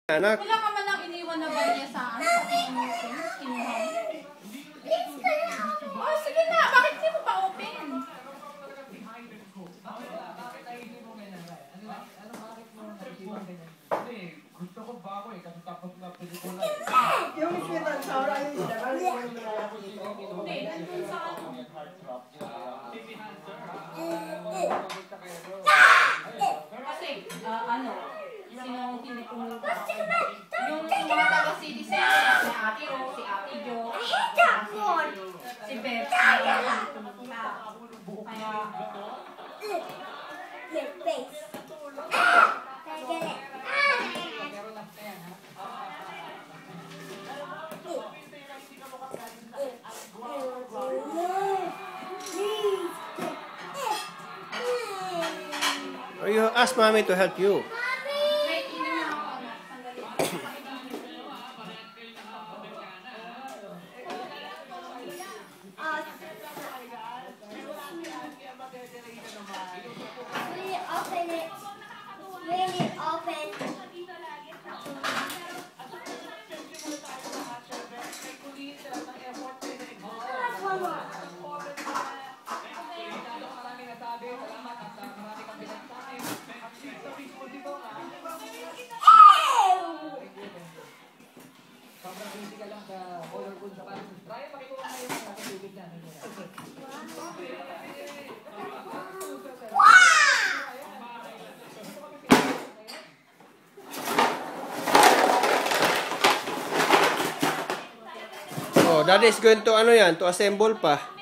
Anak. Wala ka man lang iniwan na barya sa kinuha mo. Oh, sige na. Bakit hindi mo pa open? Gusto ko ba ako kasi tapos na pelikula Yung sweet and sour ay hindi naman. Hindi, nandun sa ano. Kasi, ano, sino ang pinipunta? Yung mga taga-citizen, si Ate Ro, si Ate Jo, si Beth, ang pinipunta. Kaya, Or you ask mommy to help you. wait, hindi na ako, anak. Sandali. sobrang busy ka lang sa colorful sa bahay. Try pakikuha na yung mga tubig namin. Oh, daddy is going to ano yan, to assemble pa.